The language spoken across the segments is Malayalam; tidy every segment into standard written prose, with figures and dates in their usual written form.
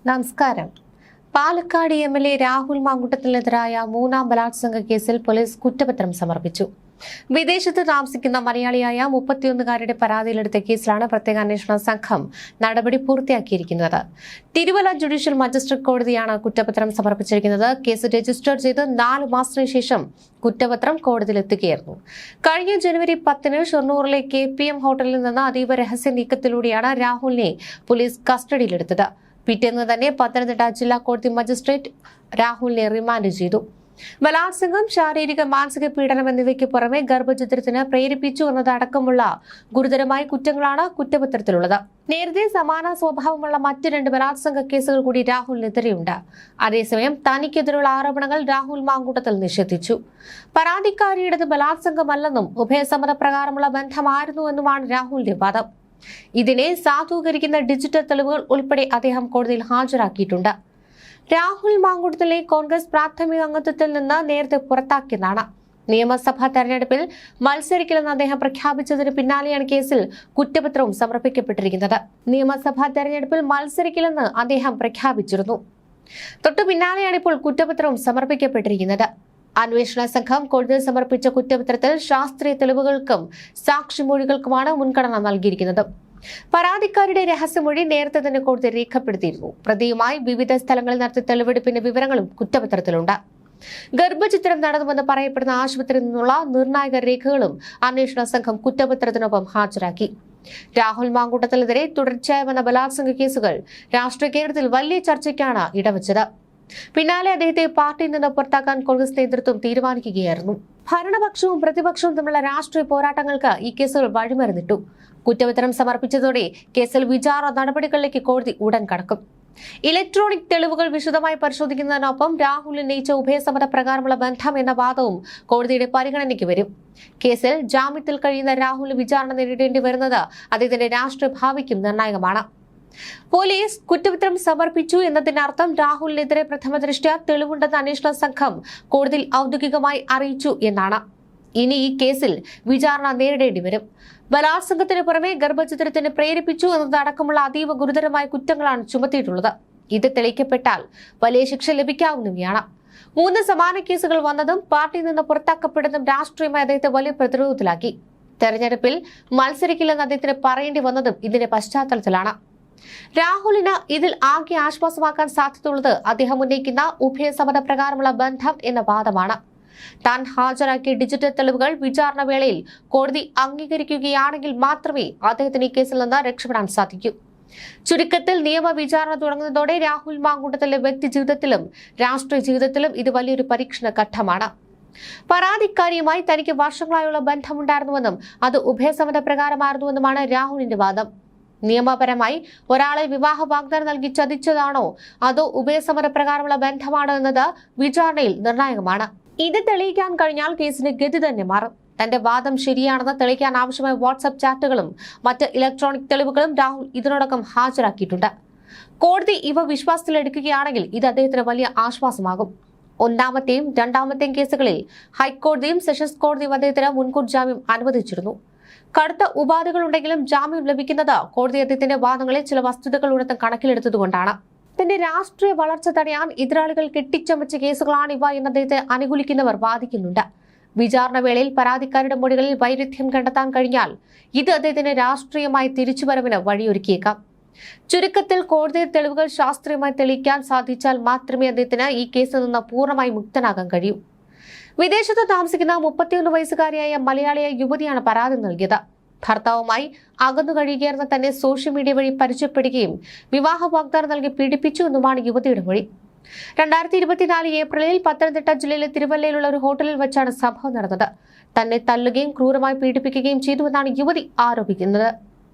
നമസ്കാരം. പാലക്കാട് എം.എൽ.എ. രാഹുൽ മാങ്കൂട്ടത്തിനെതിരായ മൂന്നാം ബലാത്സംഗ കേസിൽ പോലീസ് കുറ്റപത്രം സമർപ്പിച്ചു. വിദേശത്ത് താമസിക്കുന്ന മലയാളിയായ 31കാരുടെ പരാതിയിലെടുത്ത കേസിലാണ് പ്രത്യേക അന്വേഷണ സംഘം നടപടി പൂർത്തിയാക്കിയിരിക്കുന്നത്. തിരുവല്ല ജുഡീഷ്യൽ മജിസ്ട്രേറ്റ് കോടതിയാണ് കുറ്റപത്രം സമർപ്പിച്ചിരിക്കുന്നത്. കേസ് രജിസ്റ്റർ ചെയ്ത് 4 മാസത്തിനു ശേഷം കുറ്റപത്രം കോടതിയിലെത്തുകയായിരുന്നു. കഴിഞ്ഞ ജനുവരി 10-ന് ഷൊർണൂറിലെ KPM ഹോട്ടലിൽ നിന്ന് അതീവ രഹസ്യ നീക്കത്തിലൂടെയാണ് രാഹുലിനെ പോലീസ് കസ്റ്റഡിയിലെടുത്തത്. പിറ്റേന്ന് തന്നെ പത്തനംതിട്ട ജില്ലാ കോടതി മജിസ്ട്രേറ്റ് രാഹുലിനെ റിമാൻഡ് ചെയ്തു. ബലാത്സംഗം, ശാരീരിക മാനസിക പീഡനം എന്നിവയ്ക്ക് പുറമെ ഗർഭഛിദ്രത്തിന് പ്രേരിപ്പിച്ചു എന്നതടക്കമുള്ള ഗുരുതരമായ കുറ്റങ്ങളാണ് കുറ്റപത്രത്തിലുള്ളത്. നേരത്തെ സമാന സ്വഭാവമുള്ള മറ്റ് 2 ബലാത്സംഗ കേസുകൾ കൂടി രാഹുലിനെതിരെയുണ്ട്. അതേസമയം തനിക്കെതിരെയുള്ള ആരോപണങ്ങൾ രാഹുൽ മാങ്കൂട്ടത്തിൽ നിഷേധിച്ചു. പരാതിക്കാരിയുടേത് ബലാത്സംഗമല്ലെന്നും ഉഭയസമ്മതപ്രകാരമുള്ള ബന്ധമായിരുന്നുവെന്നുമാണ് രാഹുലിന്റെ വാദം. ഇതിനെ സാധൂകരിക്കുന്ന ഡിജിറ്റൽ തെളിവുകൾ ഉൾപ്പെടെ അദ്ദേഹം കോടതിയിൽ ഹാജരാക്കിയിട്ടുണ്ട്. രാഹുൽ മാങ്കൂട്ടത്തിലെ കോൺഗ്രസ് പ്രാഥമിക അംഗത്വത്തിൽ നിന്ന് നേരത്തെ പുറത്താക്കിയതാണ്. നിയമസഭാ തെരഞ്ഞെടുപ്പിൽ മത്സരിക്കില്ലെന്ന് അദ്ദേഹം പ്രഖ്യാപിച്ചതിന് പിന്നാലെയാണ് കേസിൽ കുറ്റപത്രവും സമർപ്പിക്കപ്പെട്ടിരിക്കുന്നത്. നിയമസഭാ തെരഞ്ഞെടുപ്പിൽ മത്സരിക്കില്ലെന്ന് അദ്ദേഹം പ്രഖ്യാപിച്ചിരുന്നു. തൊട്ടു പിന്നാലെയാണ് ഇപ്പോൾ കുറ്റപത്രവും സമർപ്പിക്കപ്പെട്ടിരിക്കുന്നത്. അന്വേഷണ സംഘം കോടതിയിൽ സമർപ്പിച്ച കുറ്റപത്രത്തിൽ ശാസ്ത്രീയ തെളിവുകൾക്കും സാക്ഷിമൊഴികൾക്കുമാണ് മുൻഗണന നൽകിയിരിക്കുന്നത്. പരാതിക്കാരുടെ രഹസ്യമൊഴി നേരത്തെ തന്നെ കോടതി രേഖപ്പെടുത്തിയിരുന്നു. പ്രതിയുമായി വിവിധ സ്ഥലങ്ങളിൽ നടത്തിയ തെളിവെടുപ്പിന്റെ വിവരങ്ങളും കുറ്റപത്രത്തിലുണ്ട്. ഗർഭചിത്രം നടന്നുവെന്ന് പറയപ്പെടുന്ന ആശുപത്രിയിൽ നിന്നുള്ള നിർണായക രേഖകളും അന്വേഷണ സംഘം കുറ്റപത്രത്തിനൊപ്പം ഹാജരാക്കി. രാഹുൽ മാങ്കൂട്ടത്തിനെതിരെ തുടർച്ചയായ വന്ന ബലാത്സംഗ കേസുകൾ രാഷ്ട്രീയ കേരളത്തിൽ വലിയ ചർച്ചയ്ക്കാണ് ഇടവച്ചത്. പിന്നാലെ അദ്ദേഹത്തെ പാർട്ടിയിൽ നിന്ന് പുറത്താക്കാൻ കോൺഗ്രസ് നേതൃത്വം തീരുമാനിക്കുകയായിരുന്നു. ഭരണപക്ഷവും പ്രതിപക്ഷവും തമ്മിലുള്ള രാഷ്ട്രീയ പോരാട്ടങ്ങൾക്ക് ഈ കേസുകൾ വഴിമരുന്നിട്ടു. കുറ്റപത്രം സമർപ്പിച്ചതോടെ കേസിൽ വിചാരണ നടപടികളിലേക്ക് കോടതി ഉടൻ കടക്കും. ഇലക്ട്രോണിക് തെളിവുകൾ വിശദമായി പരിശോധിക്കുന്നതിനൊപ്പം രാഹുൽ ഉന്നയിച്ച ഉഭയസമ്മത പ്രകാരമുള്ള ബന്ധം എന്ന വാദവും കോടതിയുടെ പരിഗണനയ്ക്ക് വരും. കേസിൽ ജാമ്യത്തിൽ കഴിയുന്ന രാഹുൽ വിചാരണ നേരിടേണ്ടി വരുന്നത് അദ്ദേഹത്തിന്റെ രാഷ്ട്രീയ ഭാവിക്കും നിർണായകമാണ്. പോലീസ് കുറ്റപത്രം സമർപ്പിച്ചു എന്നതിനർത്ഥം രാഹുലിനെതിരെ പ്രഥമദൃഷ്ട്യാ തെളിവുണ്ടെന്ന് അന്വേഷണ സംഘം കോടതിയിൽ ഔദ്യോഗികമായി അറിയിച്ചു എന്നാണ്. ഇനി ഈ കേസിൽ വിചാരണ നേരിടേണ്ടി വരും. ബലാത്സംഗത്തിന് പുറമെ ഗർഭഛിദ്രത്തിന് പ്രേരിപ്പിച്ചു എന്നതടക്കമുള്ള അതീവ ഗുരുതരമായ കുറ്റങ്ങളാണ് ചുമത്തിയിട്ടുള്ളത്. ഇത് തെളിയിക്കപ്പെട്ടാൽ വലിയ ശിക്ഷ ലഭിക്കാവുന്നവയാണ്. 3 സമാന കേസുകൾ വന്നതും പാർട്ടിയിൽ നിന്ന് പുറത്താക്കപ്പെടുന്നതും രാഷ്ട്രീയമായി അദ്ദേഹത്തെ വലിയ പ്രതിരോധത്തിലാക്കി. തെരഞ്ഞെടുപ്പിൽ മത്സരിക്കില്ലെന്ന് അദ്ദേഹത്തിന് പറയേണ്ടി വന്നതും ഇതിന്റെ പശ്ചാത്തലത്തിലാണ്. രാഹുലിന് ഇതിൽ ആകെ ആശ്വാസമാക്കാൻ സാധ്യതയുള്ളത് അദ്ദേഹം ഉന്നയിക്കുന്ന ഉഭയസമ്മത പ്രകാരമുള്ള ബന്ധം എന്ന വാദമാണ്. താൻ ഹാജരാക്കിയ ഡിജിറ്റൽ തെളിവുകൾ വിചാരണ വേളയിൽ കോടതി അംഗീകരിക്കുകയാണെങ്കിൽ മാത്രമേ അദ്ദേഹത്തിന് ഈ കേസിൽ നിന്ന് രക്ഷപ്പെടാൻ സാധിക്കൂ. ചുരുക്കത്തിൽ നിയമ വിചാരണ തുടങ്ങുന്നതോടെ രാഹുൽ മാങ്കൂട്ടത്തിലെ വ്യക്തി ജീവിതത്തിലും രാഷ്ട്രീയ ജീവിതത്തിലും ഇത് വലിയൊരു പരീക്ഷണ ഘട്ടമാണ്. പരാതിക്കാരിയുമായി തനിക്ക് വർഷങ്ങളായുള്ള ബന്ധമുണ്ടായിരുന്നുവെന്നും അത് ഉഭയസമ്മത പ്രകാരമായിരുന്നുവെന്നുമാണ് രാഹുലിന്റെ വാദം. നിയമപരമായി ഒരാളെ വിവാഹ വാഗ്ദാനം നൽകി ചതിച്ചതാണോ അതോ ഉഭയസമ്മത പ്രകാരമുള്ള ബന്ധമാണോ എന്നത് വിചാരണയിൽ നിർണായകമാണ്. ഇത് തെളിയിക്കാൻ കഴിഞ്ഞാൽ കേസിന്റെ ഗതി തന്നെ മാറും. തന്റെ വാദം ശരിയാണെന്ന് തെളിയിക്കാൻ ആവശ്യമായ വാട്സ്ആപ്പ് ചാറ്റുകളും മറ്റ് ഇലക്ട്രോണിക് തെളിവുകളും രാഹുൽ ഇതിനോടകം ഹാജരാക്കിയിട്ടുണ്ട്. കോടതി ഇവ വിശ്വാസത്തിലെടുക്കുകയാണെങ്കിൽ ഇത് അദ്ദേഹത്തിന് വലിയ ആശ്വാസമാകും. 1ാമത്തെയും 2ാമത്തെയും കേസുകളിൽ ഹൈക്കോടതിയും സെഷൻസ് കോടതിയും അദ്ദേഹത്തിന് മുൻകൂർ ജാമ്യം അനുവദിച്ചിരുന്നു. കടുത്ത ഉപാധികളുണ്ടെങ്കിലും ജാമ്യം ലഭിക്കുന്നത് കോടതി അദ്ദേഹത്തിന്റെ വാദങ്ങളിൽ ചില വസ്തുതകളുടെ കണക്കിലെടുത്തതുകൊണ്ടാണ്. തന്റെ രാഷ്ട്രീയ വളർച്ച തടയാൻ എതിരാളികൾ കെട്ടിച്ചമച്ച കേസുകളാണിവ എന്ന് അദ്ദേഹത്തെ അനുകൂലിക്കുന്നവർ വാദിക്കുന്നുണ്ട്. വിചാരണ വേളയിൽ പരാതിക്കാരുടെ മൊഴികളിൽ വൈരുദ്ധ്യം കണ്ടെത്താൻ കഴിഞ്ഞാൽ ഇത് അദ്ദേഹത്തിന്റെ രാഷ്ട്രീയമായ തിരിച്ചുവരവിന് വഴിയൊരുക്കിയേക്കാം. ചുരുക്കത്തിൽ കോടതി തെളിവുകൾ ശാസ്ത്രീയമായി തെളിയിക്കാൻ സാധിച്ചാൽ മാത്രമേ അദ്ദേഹത്തിന് ഈ കേസിൽ നിന്ന് പൂർണ്ണമായി മുക്തനാകാൻ കഴിയൂ. വിദേശത്ത് താമസിക്കുന്ന 31 വയസ്സുകാരിയായ മലയാളിയായ യുവതിയാണ് പരാതി നൽകിയത്. ഭർത്താവുമായി അകന്നു കഴിയുകയായിരുന്ന തന്നെ സോഷ്യൽ മീഡിയ വഴി പരിചയപ്പെടുകയും വിവാഹ വാഗ്ദാനം നൽകി പീഡിപ്പിച്ചു എന്നുമാണ് യുവതിയുടെ മൊഴി. 2024 ഏപ്രിലിൽ പത്തനംതിട്ട ജില്ലയിലെ തിരുവല്ലയിലുള്ള ഒരു ഹോട്ടലിൽ വെച്ചാണ് സംഭവം നടന്നത്. തന്നെ തല്ലുകയും ക്രൂരമായി പീഡിപ്പിക്കുകയും ചെയ്തുവെന്നാണ് യുവതി ആരോപിക്കുന്നത്.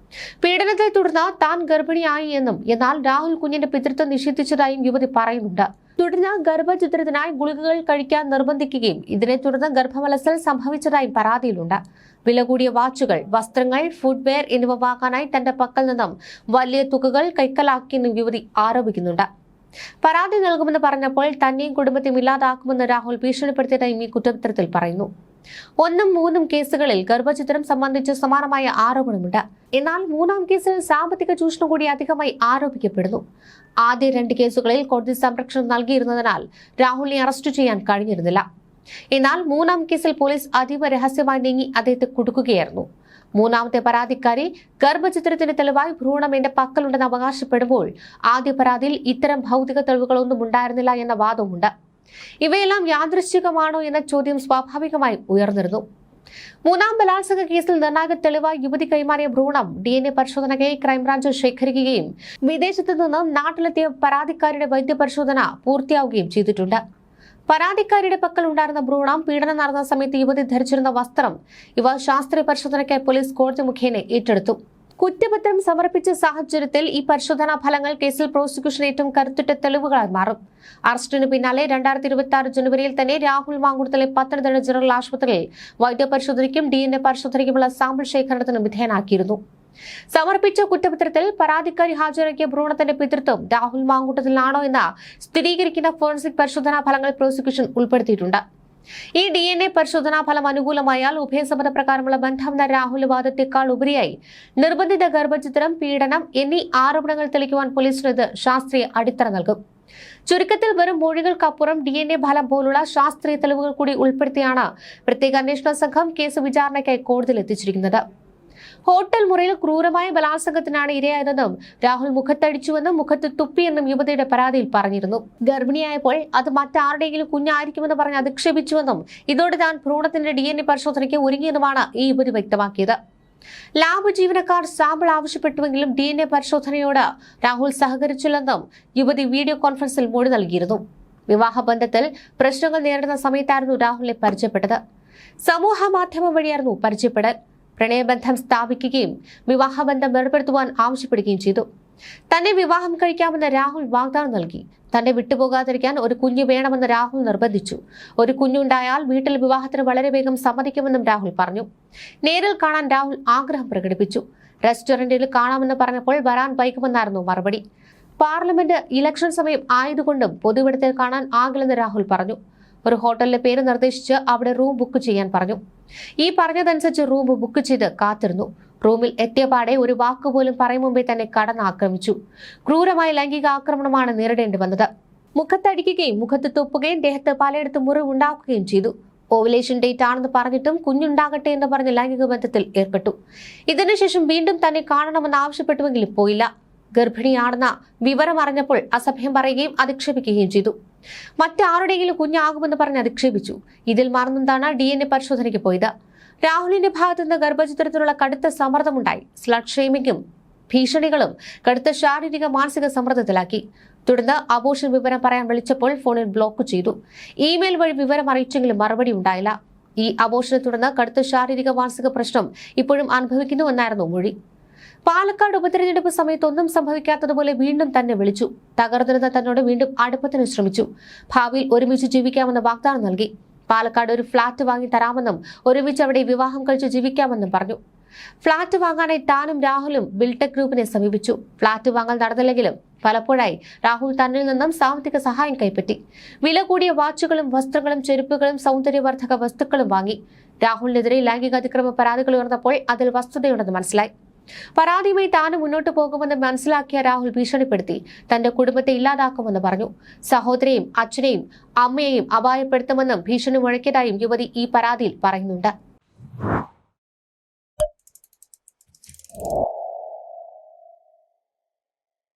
പീഡനത്തെ തുടർന്ന് താൻ ഗർഭിണിയായി എന്നും എന്നാൽ രാഹുൽ കുഞ്ഞിന്റെ പിതൃത്വം നിഷേധിച്ചതായും യുവതി പറയുന്നുണ്ട്. തുടർന്ന് ഗർഭചിത്രത്തിനായി ഗുളികകൾ കഴിക്കാൻ നിർബന്ധിക്കുകയും ഇതിനെ തുടർന്ന് ഗർഭമലസൽ സംഭവിച്ചതായും പരാതിയിലുണ്ട്. വില കൂടിയ വാച്ചുകൾ, വസ്ത്രങ്ങൾ, ഫുട്വെയർ എന്നിവ വാങ്ങാനായി തന്റെ പക്കൽ നിന്നും വലിയ തുകകൾ കൈക്കലാക്കിയെന്നും യുവതി ആരോപിക്കുന്നുണ്ട്. പരാതി നൽകുമെന്ന് പറഞ്ഞപ്പോൾ തന്നെയും കുടുംബത്തെയും ഇല്ലാതാക്കുമെന്ന് രാഹുൽ ഭീഷണിപ്പെടുത്തിയതായും ഈ കുറ്റപത്രത്തിൽ പറയുന്നു. ഒന്നും മൂന്നും കേസുകളിൽ ഗർഭചിത്രം സംബന്ധിച്ച് സമാനമായ ആരോപണമുണ്ട്. എന്നാൽ മൂന്നാം കേസിൽ സാമ്പത്തിക ചൂഷണം കൂടി അധികമായി ആരോപിക്കപ്പെടുന്നു. ആദ്യ 2 കേസുകളിൽ കോടതി സംരക്ഷണം നൽകിയിരുന്നതിനാൽ രാഹുലിനെ അറസ്റ്റ് ചെയ്യാൻ കഴിഞ്ഞിരുന്നില്ല. എന്നാൽ മൂന്നാം കേസിൽ പോലീസ് അതീവ രഹസ്യമായി നീങ്ങി അദ്ദേഹത്തെ കുടുക്കുകയായിരുന്നു. മൂന്നാമത്തെ പരാതിക്കാരി ഗർഭചിത്രത്തിന് തെളിവായി ഭ്രൂണം എന്റെ പക്കലുണ്ടെന്ന് അവകാശപ്പെടുമ്പോൾ ആദ്യ പരാതിയിൽ ഇത്തരം ഭൗതിക തെളിവുകളൊന്നും ഉണ്ടായിരുന്നില്ല എന്ന വാദവുമുണ്ട്. ഇവയെല്ലാം യാദൃശ്ചികമാണോ എന്ന ചോദ്യം സ്വാഭാവികമായും ഉയർന്നിരുന്നു. മൂന്നാം ബലാത്സംഗ കേസിൽ നിർണായക തെളിവായി യുവതി കൈമാറിയ ഭ്രൂണം DNA പരിശോധനയ്ക്കായി ക്രൈംബ്രാഞ്ച് ശേഖരിക്കുകയും വിദേശത്തു നിന്നും നാട്ടിലെത്തിയ പരാതിക്കാരിയുടെ വൈദ്യപരിശോധന പൂർത്തിയാവുകയും ചെയ്തിട്ടുണ്ട്. പരാതിക്കാരിയുടെ പക്കൽ ഉണ്ടായിരുന്ന ഭ്രൂണം, പീഡനം നടന്ന സമയത്ത് യുവതി ധരിച്ചിരുന്ന വസ്ത്രം ഇവ ശാസ്ത്രീയ പരിശോധനയ്ക്കായി പോലീസ് കോടതി മുഖേന ഏറ്റെടുത്തു. കുറ്റപത്രം സമർപ്പിച്ച സാഹചര്യത്തിൽ ഈ പരിശോധനാ ഫലങ്ങൾ കേസിൽ പ്രോസിക്യൂഷൻ ഏറ്റവും കരുത്തുറ്റ തെളിവുകളായി മാറും. അറസ്റ്റിന് പിന്നാലെ 2026 ജനുവരിയിൽ തന്നെ രാഹുൽ മാങ്കുളത്തിലെ പത്തനംതിട്ട ജനറൽ ആശുപത്രിയിൽ വൈദ്യപരിശോധനയ്ക്കും DNA പരിശോധനയ്ക്കുമുള്ള സാമ്പിൾ ശേഖരണത്തിന് വിധേയനാക്കിയിരുന്നു. സമർപ്പിച്ച കുറ്റപത്രത്തിൽ പരാതിക്കാരി ഹാജരാക്കിയ ഭ്രൂണത്തിന്റെ പിതൃത്വം രാഹുൽ മാങ്കൂട്ടത്തിലാണോ എന്ന് സ്ഥിരീകരിക്കുന്ന ഫോറൻസിക് പരിശോധനാ ഫലങ്ങൾ പ്രോസിക്യൂഷൻ ഉൾപ്പെടുത്തിയിട്ടുണ്ട്. ഈ DNA പരിശോധനാ ഫലം അനുകൂലമായാൽ ഉഭയസമ്മതപ്രകാരമുള്ള ബന്ധമെന്ന രാഹുൽ വാദത്തെക്കാൾ ഉപരിയായി നിർബന്ധിത ഗർഭചിത്രം, പീഡനം എന്നീ ആരോപണങ്ങൾ തെളിയിക്കുവാൻ പോലീസിന് ഇത് ശാസ്ത്രീയ അടിത്തറ നൽകും. ചുരുക്കത്തിൽ വെറും മൊഴികൾക്കപ്പുറം DNA ഫലം പോലുള്ള ശാസ്ത്രീയ തെളിവുകൾ കൂടി ഉൾപ്പെടുത്തിയാണ് പ്രത്യേക അന്വേഷണ സംഘം കേസ് വിചാരണയ്ക്കായി കോടതിയിൽ എത്തിച്ചിരിക്കുന്നത്. ഹോട്ടൽ മുറിയിൽ ക്രൂരമായ ബലാത്സംഗത്തിനാണ് ഇരയായതെന്നും രാഹുൽ മുഖത്തടിച്ചുവെന്നും മുഖത്ത് തുപ്പിയെന്നും യുവതിയുടെ പരാതിയിൽ പറഞ്ഞിരുന്നു. ഗർഭിണിയായപ്പോൾ അത് മറ്റാരുടെയെങ്കിലും കുഞ്ഞായിരിക്കുമെന്ന് പറഞ്ഞ് അധിക്ഷേപിച്ചുവെന്നും ഇതോടെ താൻ ഭ്രൂണത്തിന്റെ DNA പരിശോധനയ്ക്ക് ഒരുങ്ങിയെന്നുമാണ് ഈ യുവതി വ്യക്തമാക്കിയത്. ലാബ് ജീവനക്കാർ സാമ്പിൾ ആവശ്യപ്പെട്ടുവെങ്കിലും DNA പരിശോധനയോട് രാഹുൽ സഹകരിച്ചില്ലെന്നും യുവതി വീഡിയോ കോൺഫറൻസിൽ മൊഴി നൽകിയിരുന്നു. വിവാഹബന്ധത്തിൽ പ്രശ്നങ്ങൾ നേരിടുന്ന സമയത്തായിരുന്നു രാഹുലിനെ പരിചയപ്പെട്ടത്. സമൂഹ മാധ്യമം വഴിയായിരുന്നു പരിചയപ്പെടൽ. പ്രണയബന്ധം സ്ഥാപിക്കുകയും വിവാഹബന്ധം ഏർപ്പെടുത്തുവാൻ ആവശ്യപ്പെടുകയും ചെയ്തു. തന്നെ വിവാഹം കഴിക്കാമെന്ന് രാഹുൽ വാഗ്ദാനം നൽകി. തന്നെ വിട്ടുപോകാതിരിക്കാൻ ഒരു കുഞ്ഞു വേണമെന്ന് രാഹുൽ നിർബന്ധിച്ചു. ഒരു കുഞ്ഞുണ്ടായാൽ വീട്ടിൽ വിവാഹത്തിന് വളരെ വേഗം സമ്മതിക്കുമെന്നും രാഹുൽ പറഞ്ഞു. നേരിൽ കാണാൻ രാഹുൽ ആഗ്രഹം പ്രകടിപ്പിച്ചു. റെസ്റ്റോറന്റിൽ കാണാമെന്ന് പറഞ്ഞപ്പോൾ വരാൻ വൈകുമെന്നായിരുന്നു മറുപടി. പാർലമെന്റ് ഇലക്ഷൻ സമയം ആയതുകൊണ്ടും പൊതുവിടത്തിൽ കാണാൻ ആകില്ലെന്ന് രാഹുൽ പറഞ്ഞു. ഒരു ഹോട്ടലിലെ പേര് നിർദ്ദേശിച്ച് അവിടെ റൂം ബുക്ക് ചെയ്യാൻ പറഞ്ഞു. ഈ പറഞ്ഞതനുസരിച്ച് റൂം ബുക്ക് ചെയ്ത് കാത്തിരുന്നു. റൂമിൽ എത്തിയപാടെ ഒരു വാക്കുപോലും പറയും മുമ്പേ തന്നെ കടന്നാക്രമിച്ചു. ക്രൂരമായ ലൈംഗിക ആക്രമണമാണ് നേരിടേണ്ടി വന്നത്. മുഖത്തടിക്കുകയും മുഖത്ത് തുപ്പുകയും ദേഹത്ത് പലയിടത്തും മുറിവുണ്ടാക്കുകയും ചെയ്തു. ഓവുലേഷൻ ഡേറ്റ് ആണെന്ന് പറഞ്ഞിട്ടും കുഞ്ഞുണ്ടാകട്ടെ എന്ന് പറഞ്ഞ് ലൈംഗിക ബന്ധത്തിൽ ഏർപ്പെട്ടു. ഇതിനുശേഷം വീണ്ടും തന്നെ കാണണമെന്ന് ആവശ്യപ്പെട്ടുവെങ്കിലും പോയില്ല. ഗർഭിണിയാണെന്ന വിവരം അറിഞ്ഞപ്പോൾ അസഭ്യം പറയുകയും അധിക്ഷേപിക്കുകയും ചെയ്തു. മറ്റാരുടെയെങ്കിലും കുഞ്ഞാകുമെന്ന് പറഞ്ഞ് അധിക്ഷേപിച്ചു. ഇതിൽ മറന്നെന്താണ് DNA പരിശോധനയ്ക്ക് പോയത്. രാഹുലിന്റെ ഭാഗത്തുനിന്ന് ഗർഭചിത്രത്തിനുള്ള കടുത്ത സമ്മർദ്ദമുണ്ടായി. സ്ലട്ട് ഷെയ്മിങ്ങും ഭീഷണികളും കടുത്ത ശാരീരിക മാനസിക സമ്മർദ്ദത്തിലാക്കി. തുടർന്ന് അബോർഷൻ വിവരം പറയാൻ വിളിച്ചപ്പോൾ ഫോണിൽ ബ്ലോക്ക് ചെയ്തു. ഇമെയിൽ വഴി വിവരം അറിയിച്ചെങ്കിലും മറുപടി ഉണ്ടായില്ല. ഈ അബോർഷനെ തുടർന്ന് കടുത്ത ശാരീരിക മാനസിക പ്രശ്നം ഇപ്പോഴും അനുഭവിക്കുന്നുവെന്നായിരുന്നു മൊഴി. പാലക്കാട് ഉപതെരഞ്ഞെടുപ്പ് സമയത്ത് ഒന്നും സംഭവിക്കാത്തതുപോലെ വീണ്ടും തന്നെ വിളിച്ചു. തകർന്നിരുന്ന തന്നോട് വീണ്ടും അടുപ്പത്തിന് ശ്രമിച്ചു. ഭാവിയിൽ ഒരുമിച്ച് ജീവിക്കാമെന്ന് വാഗ്ദാനം നൽകി. പാലക്കാട് ഒരു ഫ്ളാറ്റ് വാങ്ങി തരാമെന്നും ഒരുമിച്ച് അവിടെ വിവാഹം കഴിച്ച് ജീവിക്കാമെന്നും പറഞ്ഞു. ഫ്ളാറ്റ് വാങ്ങാനായി താനും രാഹുലും ബിൽടെക് ഗ്രൂപ്പിനെ സമീപിച്ചു. ഫ്ളാറ്റ് വാങ്ങൽ നടന്നില്ലെങ്കിലും പലപ്പോഴായി രാഹുൽ തന്നിൽ നിന്നും സാമ്പത്തിക സഹായം കൈപ്പറ്റി. വില കൂടിയ വാച്ചുകളും വസ്ത്രങ്ങളും ചെരുപ്പുകളും സൗന്ദര്യവർദ്ധക വസ്തുക്കളും വാങ്ങി. രാഹുലിനെതിരെ ലൈംഗിക അതിക്രമ പരാതികൾ ഉയർന്നപ്പോൾ അതിൽ വസ്തുതയുണ്ടെന്ന് മനസ്സിലായി. പരാതിയുമായി താനും മുന്നോട്ട് പോകുമെന്ന് മനസ്സിലാക്കിയ രാഹുൽ ഭീഷണിപ്പെടുത്തി തന്റെ കുടുംബത്തെ ഇല്ലാതാക്കുമെന്ന് പറഞ്ഞു. സഹോദരിയെയും അച്ഛനെയും അമ്മയെയും അപായപ്പെടുത്തുമെന്നും ഭീഷണി മുഴക്കിയതായും യുവതി ഈ പരാതിയിൽ പറയുന്നുണ്ട്.